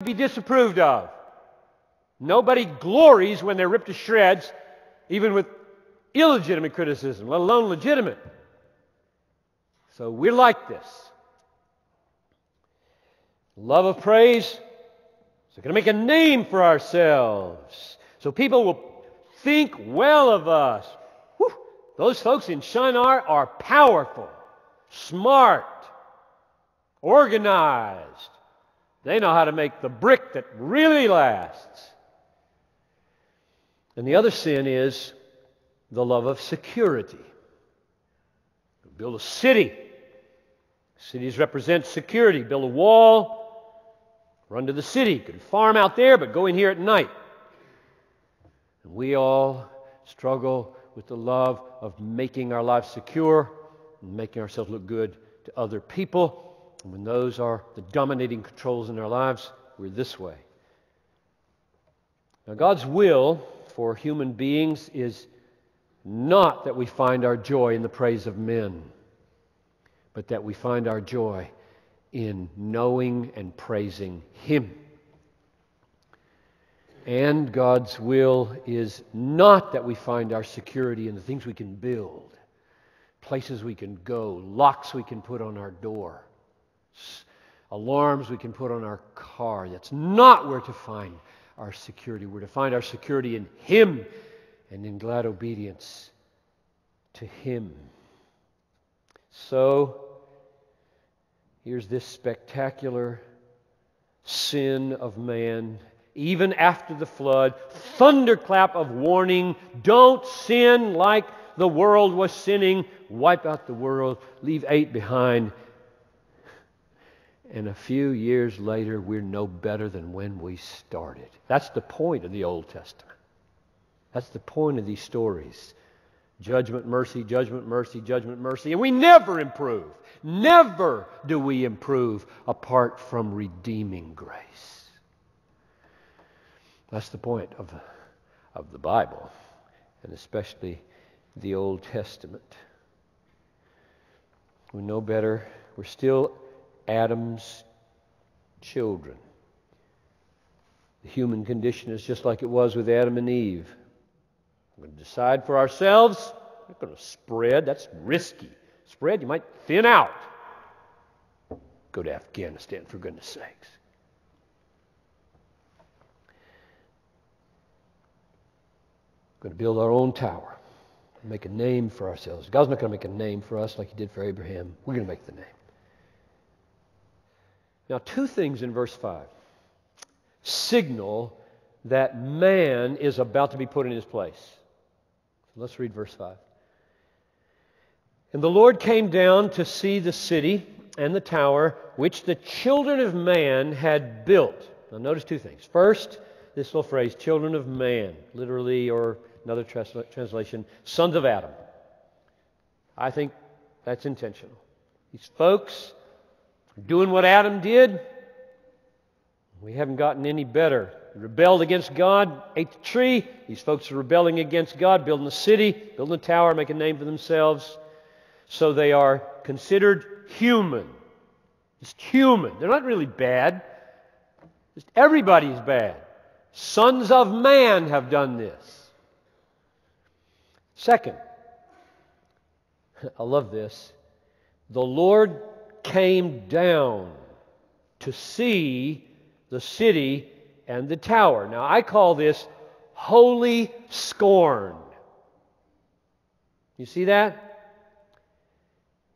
be disapproved of. Nobody glories when they're ripped to shreds, even with illegitimate criticism, let alone legitimate. So we're like this. Love of praise. So we're going to make a name for ourselves, so people will think well of us. Whew. Those folks in Shinar are powerful, smart, organized. They know how to make the brick that really lasts. And the other sin is the love of security. Build a city. Cities represent security. Build a wall, run to the city. You could farm out there, but go in here at night. And we all struggle with the love of making our lives secure and making ourselves look good to other people. And when those are the dominating controls in our lives, we're this way. Now, God's will for human beings is not that we find our joy in the praise of men, but that we find our joy in knowing and praising Him. And God's will is not that we find our security in the things we can build, places we can go, locks we can put on our door, alarms we can put on our car. That's not where to find our security. We're to find our security in Him and in glad obedience to Him. So, here's this spectacular sin of man. Even after the flood, thunderclap of warning, don't sin like the world was sinning. Wipe out the world, leave 8 behind. And a few years later, we're no better than when we started. That's the point of the Old Testament. That's the point of these stories. Judgment, mercy, judgment, mercy, judgment, mercy. And we never improve. Never do we improve apart from redeeming grace. That's the point of the Bible, and especially the Old Testament. We know better. We're still Adam's children. The human condition is just like it was with Adam and Eve. We're going to decide for ourselves. We're not going to spread. That's risky. Spread, you might thin out. Go to Afghanistan, for goodness sakes. We're going to build our own tower. Make a name for ourselves. God's not going to make a name for us like He did for Abraham. We're going to make the name. Now, 2 things in verse 5 signal that man is about to be put in his place. Let's read verse 5. And the Lord came down to see the city and the tower which the children of man had built. Now, notice 2 things. First, this little phrase, children of man, literally, or another translation, sons of Adam. I think that's intentional. These folks are doing what Adam did. We haven't gotten any better. They rebelled against God, ate the tree. These folks are rebelling against God, building a city, building a tower, making a name for themselves. So they are considered human. Just human. They're not really bad. Just everybody's bad. Sons of man have done this. Second, I love this. The Lord came down to see the city and the tower. Now, I call this holy scorn. You see that?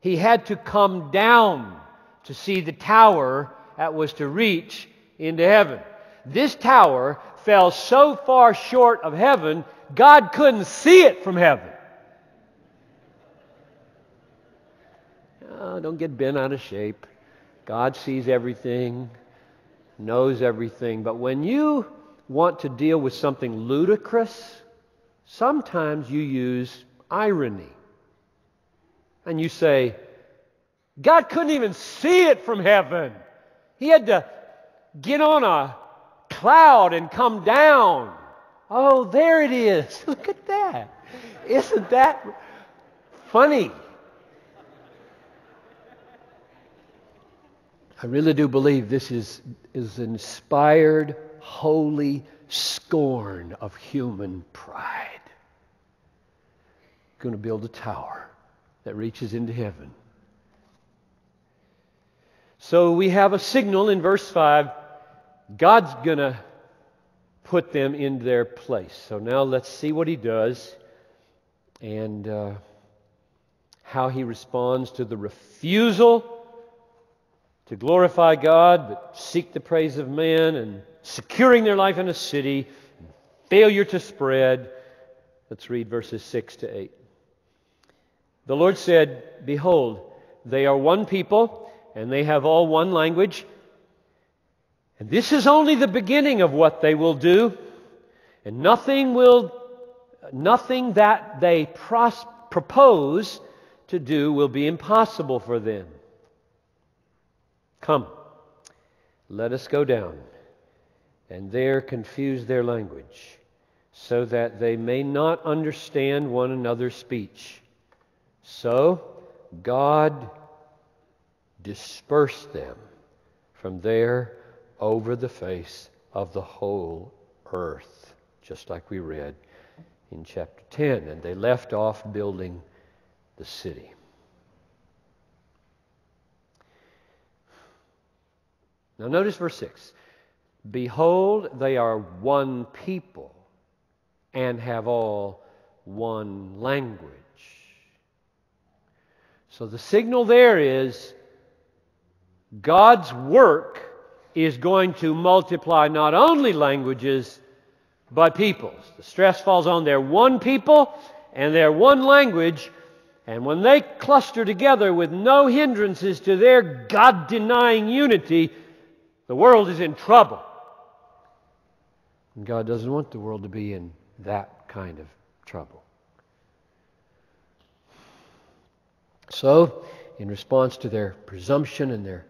He had to come down to see the tower that was to reach into heaven. This tower fell so far short of heaven, God couldn't see it from heaven. Oh, don't get bent out of shape. God sees everything, knows everything. But when you want to deal with something ludicrous, sometimes you use irony. And you say, God couldn't even see it from heaven. He had to get on a cloud and come down. Oh, there it is. Look at that. Isn't that funny? I really do believe this is inspired, holy scorn of human pride. Going to build a tower that reaches into heaven. So we have a signal in verse 5. God's going to put them in their place. So now let's see what He does and how He responds to the refusal to glorify God, but seek the praise of man, and securing their life in a city, and failure to spread. Let's read verses 6 to 8. The Lord said, "Behold, they are one people, and they have all one language. And this is only the beginning of what they will do, and nothing that they propose to do will be impossible for them. Come, let us go down, and there confuse their language, so that they may not understand one another's speech." So God dispersed them from there over the face of the whole earth, just like we read in chapter 10. And they left off building the city. Now notice verse 6. "Behold, they are one people and have all one language." So the signal there is God's work is going to multiply not only languages, but peoples. The stress falls on their one people and their one language, and when they cluster together with no hindrances to their God-denying unity, the world is in trouble. And God doesn't want the world to be in that kind of trouble. So, in response to their presumption and their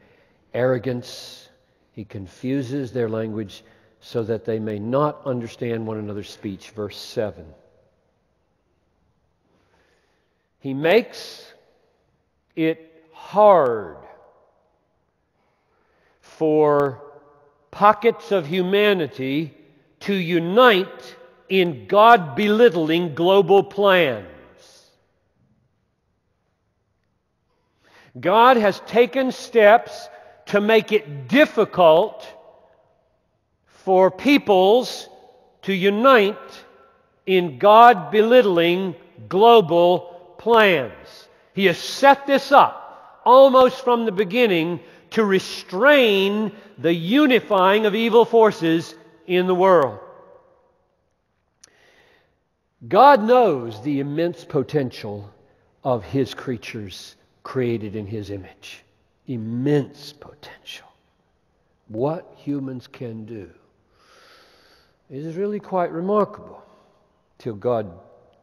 arrogance, He confuses their language so that they may not understand one another's speech. Verse 7. He makes it hard for pockets of humanity to unite in God-belittling global plans. God has taken steps to make it difficult for peoples to unite in God-belittling global plans. He has set this up almost from the beginning to restrain the unifying of evil forces in the world. God knows the immense potential of His creatures created in His image. Immense potential. What humans can do is really quite remarkable. Till God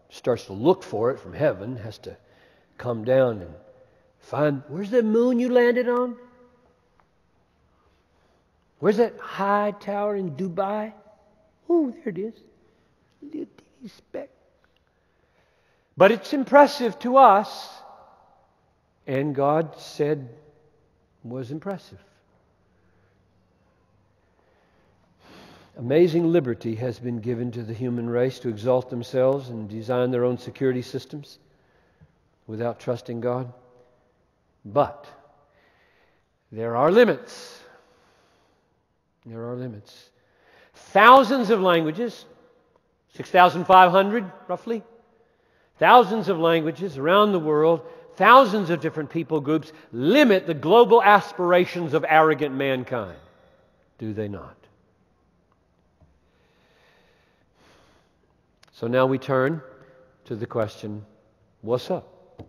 starts to look for it from heaven, has to come down and find, where's the moon you landed on? Where's that high tower in Dubai? Oh, there it is. Little teeny speck. But it's impressive to us. And God said was impressive. Amazing liberty has been given to the human race to exalt themselves and design their own security systems without trusting God. But there are limits. There are limits. Thousands of languages, 6,500 roughly, thousands of languages around the world, thousands of different people groups limit the global aspirations of arrogant mankind. Do they not? So now we turn to the question, what's up?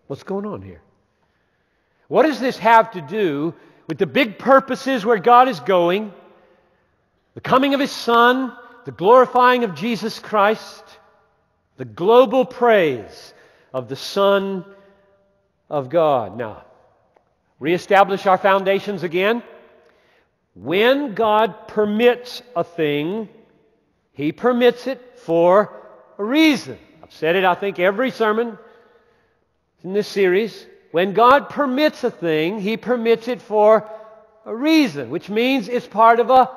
What's going on here? What does this have to do with the big purposes where God is going, the coming of His Son, the glorifying of Jesus Christ, the global praise of the Son of God? Now, reestablish our foundations again. When God permits a thing, He permits it for a reason. I've said it, I think, every sermon in this series. When God permits a thing, He permits it for a reason, which means it's part of a